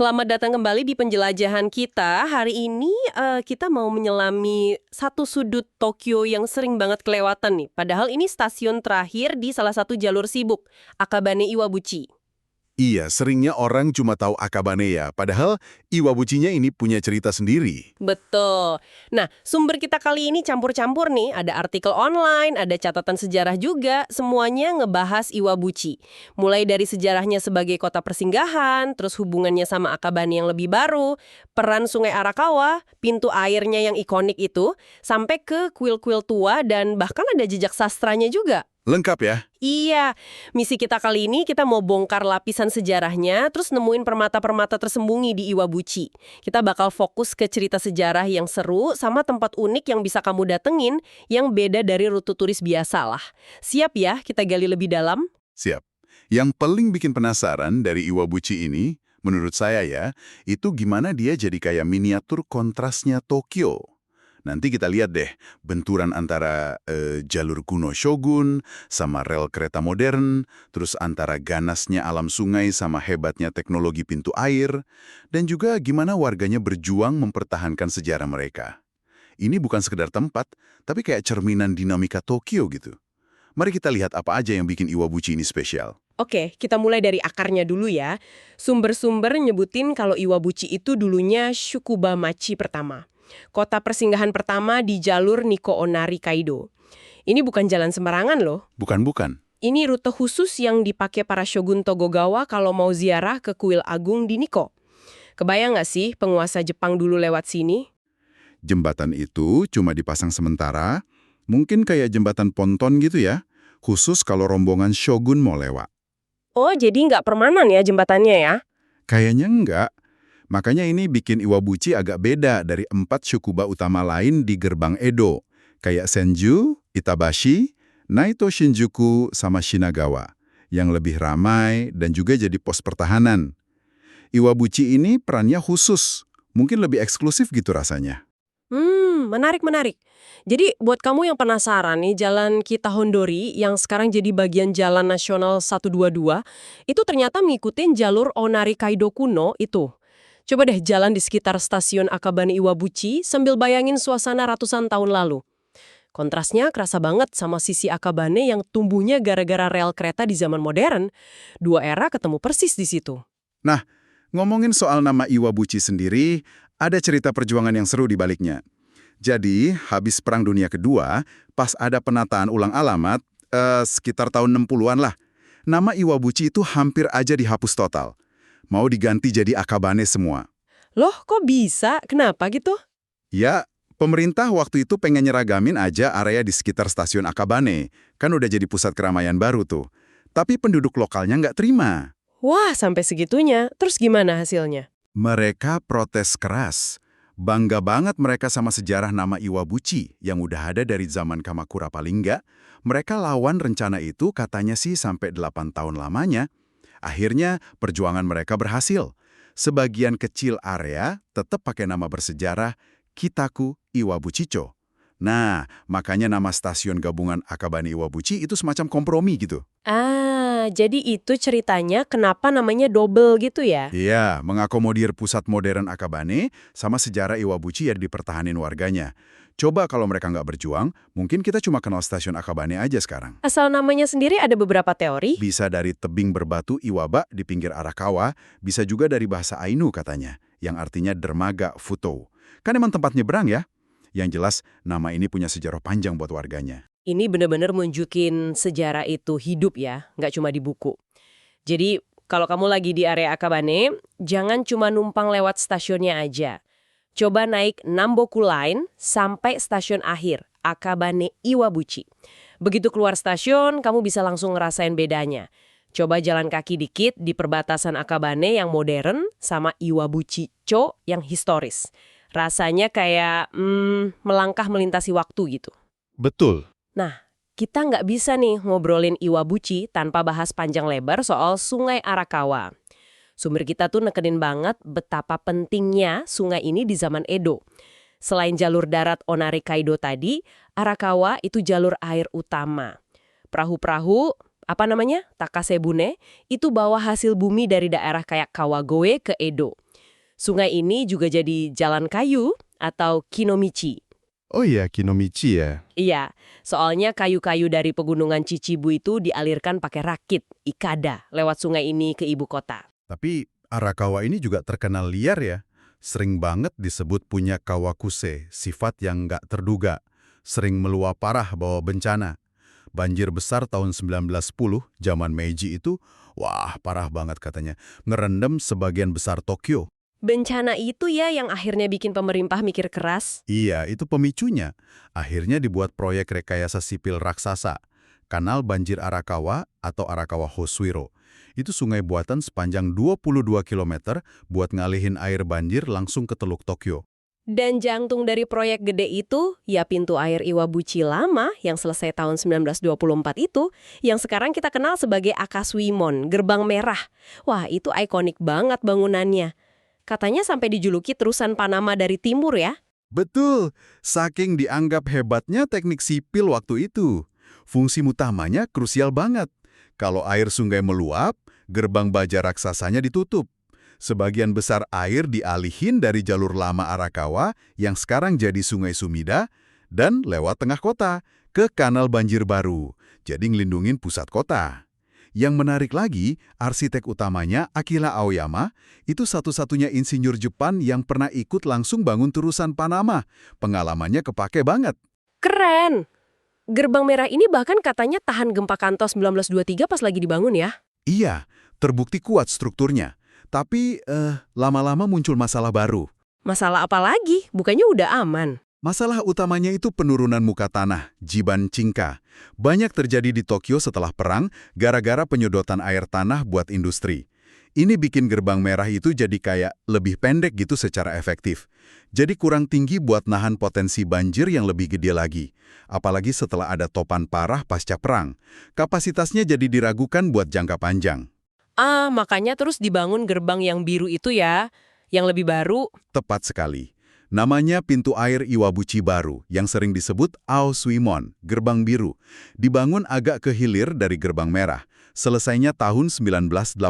Selamat datang kembali di penjelajahan kita. Hari ini kita mau menyelami satu sudut Tokyo yang sering banget kelewatan nih. Padahal ini stasiun terakhir di salah satu jalur sibuk, Akabane Iwabuchi. Iya, seringnya orang cuma tahu Akabane ya, padahal Iwabuchi-nya ini punya cerita sendiri. Betul. Nah, sumber kita kali ini campur-campur nih. Ada artikel online, ada catatan sejarah juga. Semuanya ngebahas Iwabuchi. Mulai dari sejarahnya sebagai kota persinggahan, terus hubungannya sama Akabane yang lebih baru, peran Sungai Arakawa, pintu airnya yang ikonik itu, sampai ke kuil-kuil tua dan bahkan ada jejak sastranya juga. Lengkap ya? Iya, misi kita kali ini kita mau bongkar lapisan sejarahnya, terus nemuin permata-permata tersembunyi di Iwabuchi. Kita bakal fokus ke cerita sejarah yang seru sama tempat unik yang bisa kamu datengin yang beda dari rute turis biasa lah. Siap ya kita gali lebih dalam? Siap. Yang paling bikin penasaran dari Iwabuchi ini, menurut saya ya, itu gimana dia jadi kayak miniatur kontrasnya Tokyo. Nanti kita lihat deh, benturan antara jalur kuno Shogun sama rel kereta modern, terus antara ganasnya alam sungai sama hebatnya teknologi pintu air, dan juga gimana warganya berjuang mempertahankan sejarah mereka. Ini bukan sekedar tempat, tapi kayak cerminan dinamika Tokyo gitu. Mari kita lihat apa aja yang bikin Iwabuchi ini spesial. Oke, kita mulai dari akarnya dulu ya. Sumber-sumber nyebutin kalau Iwabuchi itu dulunya Shukubamachi pertama. Kota persinggahan pertama di jalur Nikko Onari Kaido. Ini bukan jalan sembarangan loh. Bukan. Ini rute khusus yang dipakai para shogun Tokugawa kalau mau ziarah ke kuil agung di Nikko. Kebayang nggak sih penguasa Jepang dulu lewat sini? Jembatan itu cuma dipasang sementara, mungkin kayak jembatan ponton gitu ya, khusus kalau rombongan shogun mau lewat. Oh, jadi nggak permanen ya jembatannya ya? Kayaknya enggak. Makanya ini bikin Iwabuchi agak beda dari 4 Shukuba utama lain di gerbang Edo, kayak Senju, Itabashi, Naito Shinjuku, sama Shinagawa, yang lebih ramai dan juga jadi pos pertahanan. Iwabuchi ini perannya khusus, mungkin lebih eksklusif gitu rasanya. Menarik. Jadi buat kamu yang penasaran nih, Jalan Kitahondori yang sekarang jadi bagian Jalan Nasional 122, itu ternyata ngikutin jalur Onari Kaido kuno itu. Coba deh jalan di sekitar stasiun Akabane Iwabuchi sambil bayangin suasana ratusan tahun lalu. Kontrasnya kerasa banget sama sisi Akabane yang tumbuhnya gara-gara rel kereta di zaman modern. Dua era ketemu persis di situ. Nah, ngomongin soal nama Iwabuchi sendiri, ada cerita perjuangan yang seru di baliknya. Jadi, habis Perang Dunia Kedua, pas ada penataan ulang alamat, sekitar tahun 60-an lah, nama Iwabuchi itu hampir aja dihapus total. Mau diganti jadi Akabane semua. Loh, kok bisa? Kenapa gitu? Ya, pemerintah waktu itu pengen nyeragamin aja area di sekitar stasiun Akabane. Kan udah jadi pusat keramaian baru tuh. Tapi penduduk lokalnya nggak terima. Wah, sampai segitunya. Terus gimana hasilnya? Mereka protes keras. Bangga banget mereka sama sejarah nama Iwabuchi yang udah ada dari zaman Kamakura paling nggak. Mereka lawan rencana itu katanya sih sampai 8 tahun lamanya. Akhirnya perjuangan mereka berhasil. Sebagian kecil area tetap pakai nama bersejarah Kitaku Iwabuchicho. Nah, makanya nama stasiun gabungan Akabane Iwabuchi itu semacam kompromi gitu. Jadi itu ceritanya kenapa namanya double gitu ya? Iya, mengakomodir pusat modern Akabane sama sejarah Iwabuchi yang dipertahanin warganya. Coba kalau mereka nggak berjuang, mungkin kita cuma kenal stasiun Akabane aja sekarang. Asal namanya sendiri ada beberapa teori. Bisa dari tebing berbatu Iwaba di pinggir Arakawa, bisa juga dari bahasa Ainu katanya, yang artinya dermaga Futo. Kan emang tempat nyebrang ya? Yang jelas, nama ini punya sejarah panjang buat warganya. Ini benar-benar nunjukin sejarah itu hidup ya, nggak cuma di buku. Jadi kalau kamu lagi di area Akabane, jangan cuma numpang lewat stasiunnya aja. Coba naik Namboku Line sampai stasiun akhir, Akabane Iwabuchi. Begitu keluar stasiun, kamu bisa langsung ngerasain bedanya. Coba jalan kaki dikit di perbatasan Akabane yang modern sama Iwabuchi-cho yang historis. Rasanya kayak melangkah melintasi waktu gitu. Betul. Nah, kita nggak bisa nih ngobrolin Iwabuchi tanpa bahas panjang lebar soal Sungai Arakawa. Sumber kita tuh nekenin banget betapa pentingnya sungai ini di zaman Edo. Selain jalur darat Onari Kaido tadi, Arakawa itu jalur air utama. Perahu-perahu, Takasebune, itu bawa hasil bumi dari daerah kayak Kawagoe ke Edo. Sungai ini juga jadi jalan kayu atau kinomichi. Oh iya, Kinomichi ya. Iya, soalnya kayu-kayu dari pegunungan Chichibu itu dialirkan pakai rakit, ikada, lewat sungai ini ke ibu kota. Tapi Arakawa ini juga terkenal liar ya. Sering banget disebut punya kawakuse, sifat yang nggak terduga. Sering meluap parah bawa bencana. Banjir besar tahun 1910, zaman Meiji itu, wah parah banget katanya. Ngerendam sebagian besar Tokyo. Bencana itu ya yang akhirnya bikin pemerintah mikir keras. Iya, itu pemicunya. Akhirnya dibuat proyek rekayasa sipil raksasa. Kanal Banjir Arakawa atau Arakawa Hoshiro. Itu sungai buatan sepanjang 22 km buat ngalihin air banjir langsung ke Teluk Tokyo. Dan jantung dari proyek gede itu, ya pintu air Iwabuchi lama yang selesai tahun 1924 itu, yang sekarang kita kenal sebagai Akasuimon, Gerbang Merah. Wah, itu ikonik banget bangunannya. Katanya sampai dijuluki terusan Panama dari timur ya. Betul, saking dianggap hebatnya teknik sipil waktu itu. Fungsi utamanya krusial banget. Kalau air sungai meluap, gerbang baja raksasanya ditutup. Sebagian besar air dialihin dari jalur lama Arakawa yang sekarang jadi Sungai Sumida dan lewat tengah kota ke kanal banjir baru, jadi ngelindungin pusat kota. Yang menarik lagi, arsitek utamanya Akira Aoyama itu satu-satunya insinyur Jepang yang pernah ikut langsung bangun terusan Panama. Pengalamannya kepake banget. Keren! Gerbang Merah ini bahkan katanya tahan gempa Kanto 1923 pas lagi dibangun ya. Iya, terbukti kuat strukturnya. Tapi lama-lama muncul masalah baru. Masalah apa lagi? Bukannya udah aman. Masalah utamanya itu penurunan muka tanah, Jiban Cingka. Banyak terjadi di Tokyo setelah perang gara-gara penyedotan air tanah buat industri. Ini bikin gerbang merah itu jadi kayak lebih pendek gitu secara efektif. Jadi kurang tinggi buat nahan potensi banjir yang lebih gede lagi. Apalagi setelah ada topan parah pasca perang. Kapasitasnya jadi diragukan buat jangka panjang. Makanya terus dibangun gerbang yang biru itu ya, yang lebih baru. Tepat sekali. Namanya pintu air Iwabuchi baru, yang sering disebut Aosuimon, gerbang biru. Dibangun agak ke hilir dari gerbang merah, selesainya tahun 1982.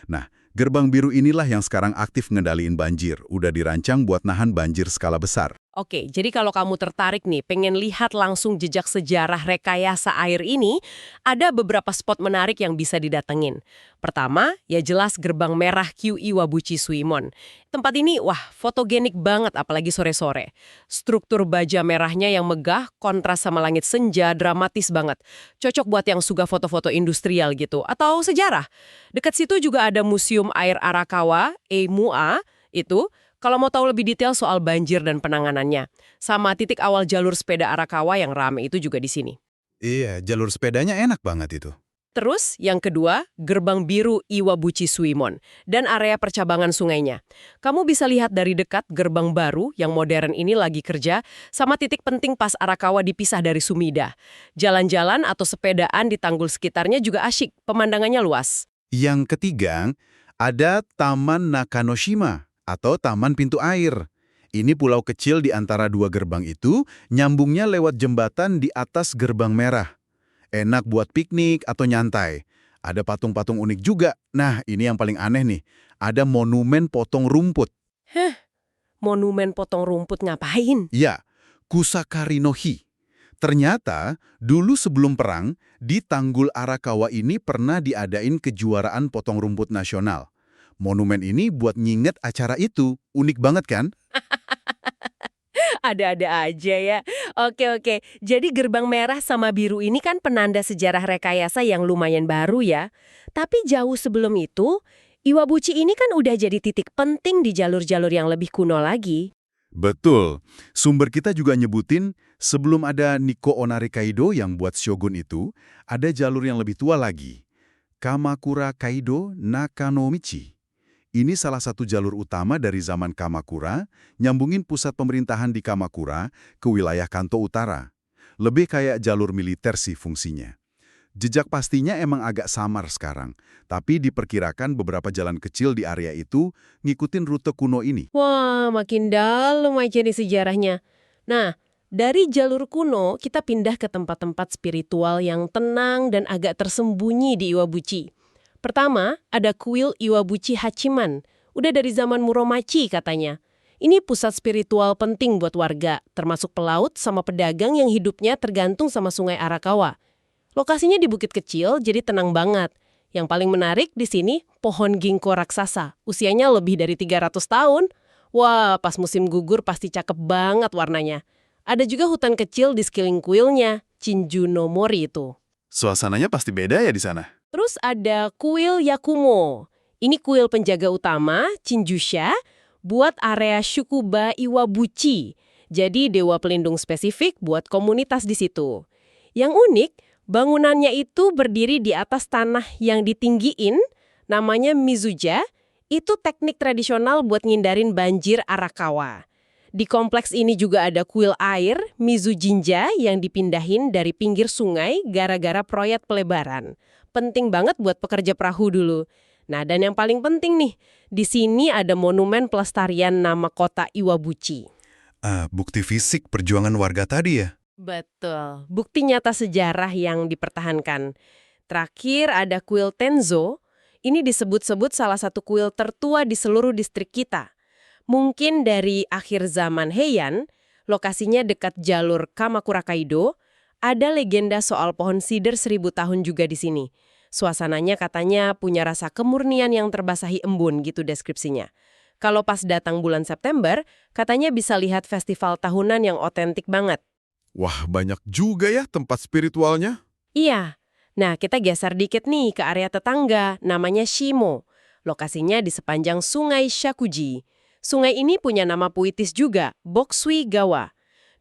Nah, gerbang biru inilah yang sekarang aktif ngendaliin banjir, udah dirancang buat nahan banjir skala besar. Oke, jadi kalau kamu tertarik nih, pengen lihat langsung jejak sejarah rekayasa air ini, ada beberapa spot menarik yang bisa didatengin. Pertama, ya jelas Gerbang Merah Q Iwabuchi Suimon. Tempat ini, wah, fotogenik banget apalagi sore-sore. Struktur baja merahnya yang megah, kontras sama langit senja, dramatis banget. Cocok buat yang suka foto-foto industrial gitu, atau sejarah. Dekat situ juga ada Museum Air Arakawa, EMUA, itu. Kalau mau tahu lebih detail soal banjir dan penanganannya, sama titik awal jalur sepeda Arakawa yang rame itu juga di sini. Iya, jalur sepedanya enak banget itu. Terus, yang kedua, Gerbang Biru Iwabuchi Suimon dan area percabangan sungainya. Kamu bisa lihat dari dekat gerbang baru yang modern ini lagi kerja, sama titik penting pas Arakawa dipisah dari Sumida. Jalan-jalan atau sepedaan di tanggul sekitarnya juga asyik, pemandangannya luas. Yang ketiga, ada Taman Nakanoshima atau Taman Pintu Air. Ini pulau kecil di antara dua gerbang itu, nyambungnya lewat jembatan di atas gerbang merah. Enak buat piknik atau nyantai. Ada patung-patung unik juga. Nah, ini yang paling aneh nih. Ada monumen potong rumput. Monumen potong rumput ngapain? Ya, Kusakari no Hi. Ternyata, dulu sebelum perang, di Tanggul Arakawa ini pernah diadain kejuaraan potong rumput nasional. Monumen ini buat nginget acara itu. Unik banget kan? Ada-ada aja ya. Oke. Jadi gerbang merah sama biru ini kan penanda sejarah rekayasa yang lumayan baru ya. Tapi jauh sebelum itu, Iwabuchi ini kan udah jadi titik penting di jalur-jalur yang lebih kuno lagi. Betul. Sumber kita juga nyebutin, sebelum ada Nikko Onari Kaido yang buat shogun itu, ada jalur yang lebih tua lagi. Kamakura Kaido Nakanomichi. Ini salah satu jalur utama dari zaman Kamakura, nyambungin pusat pemerintahan di Kamakura ke wilayah Kanto Utara. Lebih kayak jalur militer sih fungsinya. Jejak pastinya emang agak samar sekarang, tapi diperkirakan beberapa jalan kecil di area itu ngikutin rute kuno ini. Wah, makin dalam aja nih sejarahnya. Nah, dari jalur kuno, kita pindah ke tempat-tempat spiritual yang tenang dan agak tersembunyi di Iwabuchi. Pertama, ada kuil Iwabuchi Hachiman, Udah dari zaman Muromachi katanya. Ini pusat spiritual penting buat warga, termasuk pelaut sama pedagang yang hidupnya tergantung sama Sungai Arakawa. Lokasinya di bukit kecil, jadi tenang banget. Yang paling menarik di sini, pohon ginkgo raksasa. Usianya lebih dari 300 tahun. Wah, pas musim gugur pasti cakep banget warnanya. Ada juga hutan kecil di sekeliling kuilnya, Shinju no Mori itu. Suasananya pasti beda ya di sana. Terus ada kuil Yakumo. Ini kuil penjaga utama, Shinjusha, buat area Shukuba Iwabuchi. Jadi dewa pelindung spesifik buat komunitas di situ. Yang unik, bangunannya itu berdiri di atas tanah yang ditinggiin, namanya Mizuja. Itu teknik tradisional buat ngindarin banjir Arakawa. Di kompleks ini juga ada kuil air, Mizujinja, yang dipindahin dari pinggir sungai gara-gara proyek pelebaran. Penting banget buat pekerja perahu dulu. Nah, dan yang paling penting nih, di sini ada monumen pelestarian nama kota Iwabuchi. Bukti fisik perjuangan warga tadi ya? Betul, bukti nyata sejarah yang dipertahankan. Terakhir ada kuil Tenzo. Ini disebut-sebut salah satu kuil tertua di seluruh distrik kita. Mungkin dari akhir zaman Heian, lokasinya dekat jalur Kamakura Kaido, ada legenda soal pohon sider 1000 tahun juga di sini. Suasananya katanya punya rasa kemurnian yang terbasahi embun gitu deskripsinya. Kalau pas datang bulan September, katanya bisa lihat festival tahunan yang otentik banget. Wah, banyak juga ya tempat spiritualnya. Iya. Nah, kita geser dikit nih ke area tetangga, namanya Shimo. Lokasinya di sepanjang sungai Shakuji. Sungai ini punya nama puitis juga, Boksui Gawa.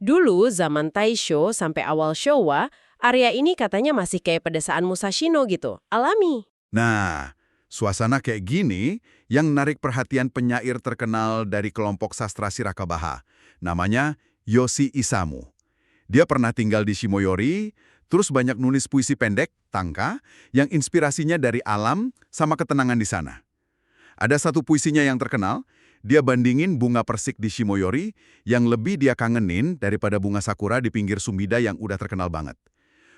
Dulu, zaman Taisho sampai awal Showa, area ini katanya masih kayak pedesaan Musashino gitu, alami. Nah, suasana kayak gini yang narik perhatian penyair terkenal dari kelompok sastra Shirakabaha. Namanya Yoshi Isamu. Dia pernah tinggal di Shimoyori, terus banyak nulis puisi pendek, tangka, yang inspirasinya dari alam sama ketenangan di sana. Ada satu puisinya yang terkenal, dia bandingin bunga persik di Shimoyori yang lebih dia kangenin daripada bunga sakura di pinggir Sumida yang udah terkenal banget.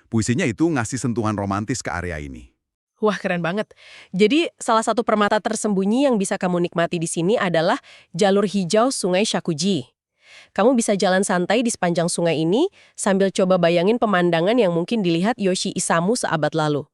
Puisinya itu ngasih sentuhan romantis ke area ini. Wah, keren banget. Jadi, salah satu permata tersembunyi yang bisa kamu nikmati di sini adalah jalur hijau Sungai Shakuji. Kamu bisa jalan santai di sepanjang sungai ini sambil coba bayangin pemandangan yang mungkin dilihat Yoshi Isamu seabad lalu.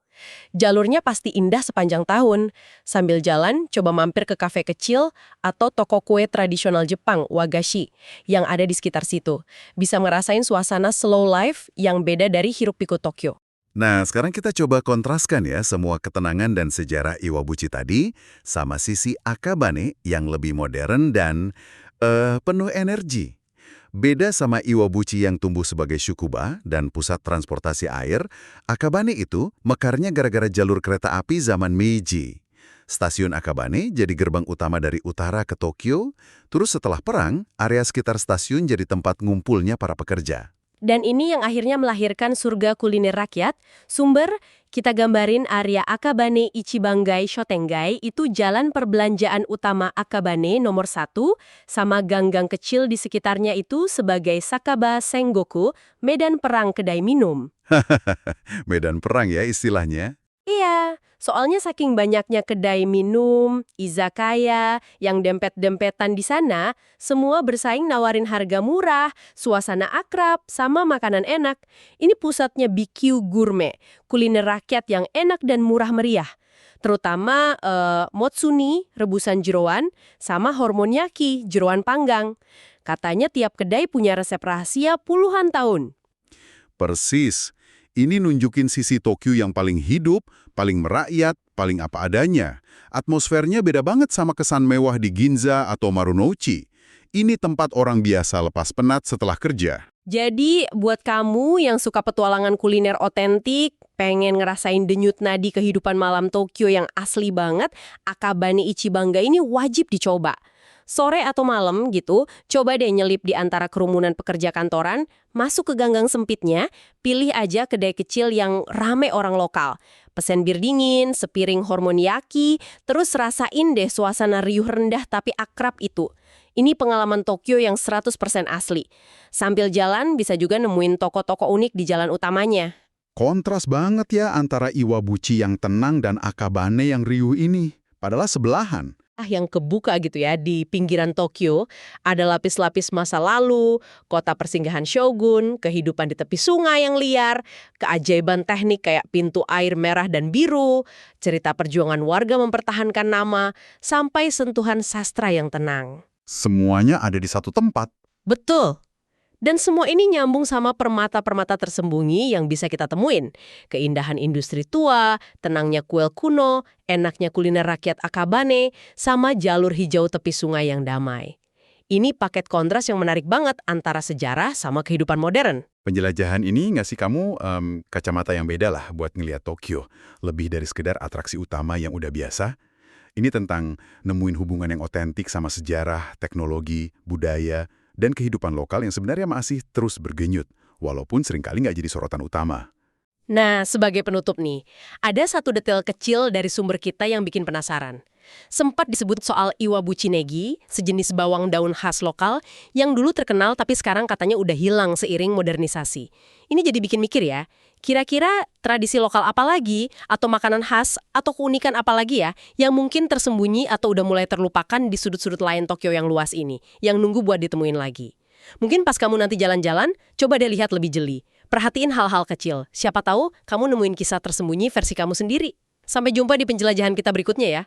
Jalurnya pasti indah sepanjang tahun. Sambil jalan, coba mampir ke kafe kecil atau toko kue tradisional Jepang, wagashi, yang ada di sekitar situ. Bisa ngerasain suasana slow life yang beda dari hiruk-pikuk Tokyo. Nah, sekarang kita coba kontraskan ya semua ketenangan dan sejarah Iwabuchi tadi sama sisi Akabane yang lebih modern dan penuh energi. Beda sama Iwabuchi yang tumbuh sebagai Shukuba dan pusat transportasi air, Akabane itu mekarnya gara-gara jalur kereta api zaman Meiji. Stasiun Akabane jadi gerbang utama dari utara ke Tokyo, terus setelah perang, area sekitar stasiun jadi tempat ngumpulnya para pekerja. Dan ini yang akhirnya melahirkan surga kuliner rakyat. Sumber, kita gambarin area Akabane Ichibangai Shotengai itu jalan perbelanjaan utama Akabane nomor 1, sama gang-gang kecil di sekitarnya itu sebagai Sakaba Sengoku, medan perang kedai minum. Medan perang ya istilahnya. Iya, soalnya saking banyaknya kedai minum, izakaya, yang dempet-dempetan di sana, semua bersaing nawarin harga murah, suasana akrab, sama makanan enak. Ini pusatnya BQ Gourmet, kuliner rakyat yang enak dan murah meriah. Terutama motsuni, rebusan jeroan, sama hormonyaki, jeroan panggang. Katanya tiap kedai punya resep rahasia puluhan tahun. Persis. Ini nunjukin sisi Tokyo yang paling hidup, paling merakyat, paling apa adanya. Atmosfernya beda banget sama kesan mewah di Ginza atau Marunouchi. Ini tempat orang biasa lepas penat setelah kerja. Jadi, buat kamu yang suka petualangan kuliner otentik, pengen ngerasain denyut nadi kehidupan malam Tokyo yang asli banget, Akabane Ichibangai ini wajib dicoba. Sore atau malam gitu, coba deh nyelip di antara kerumunan pekerja kantoran, masuk ke ganggang sempitnya, pilih aja kedai kecil yang rame orang lokal. Pesen bir dingin, sepiring hormonyaki, terus rasain deh suasana riuh rendah tapi akrab itu. Ini pengalaman Tokyo yang 100% asli. Sambil jalan bisa juga nemuin toko-toko unik di jalan utamanya. Kontras banget ya antara Iwabuchi yang tenang dan Akabane yang riuh ini. Padahal sebelahan. yang kebuka gitu ya di pinggiran Tokyo. Ada lapis-lapis masa lalu, kota persinggahan shogun, kehidupan di tepi sungai yang liar, keajaiban teknik kayak pintu air merah dan biru, cerita perjuangan warga mempertahankan nama, sampai sentuhan sastra yang tenang. Semuanya ada di satu tempat. Betul. Dan semua ini nyambung sama permata-permata tersembunyi yang bisa kita temuin. Keindahan industri tua, tenangnya kuil kuno, enaknya kuliner rakyat Akabane, sama jalur hijau tepi sungai yang damai. Ini paket kontras yang menarik banget antara sejarah sama kehidupan modern. Penjelajahan ini ngasih kamu kacamata yang beda lah buat ngeliat Tokyo. Lebih dari sekedar atraksi utama yang udah biasa. Ini tentang nemuin hubungan yang otentik sama sejarah, teknologi, budaya, dan kehidupan lokal yang sebenarnya masih terus bergenyut, walaupun seringkali nggak jadi sorotan utama. Nah, sebagai penutup nih, ada satu detail kecil dari sumber kita yang bikin penasaran. Sempat disebut soal iwabuchi negi, sejenis bawang daun khas lokal yang dulu terkenal tapi sekarang katanya udah hilang seiring modernisasi. Ini jadi bikin mikir ya, kira-kira tradisi lokal apa lagi, atau makanan khas, atau keunikan apa lagi ya, yang mungkin tersembunyi atau udah mulai terlupakan di sudut-sudut lain Tokyo yang luas ini, yang nunggu buat ditemuin lagi. Mungkin pas kamu nanti jalan-jalan, coba deh lihat lebih jeli. Perhatiin hal-hal kecil. Siapa tahu kamu nemuin kisah tersembunyi versi kamu sendiri. Sampai jumpa di penjelajahan kita berikutnya ya.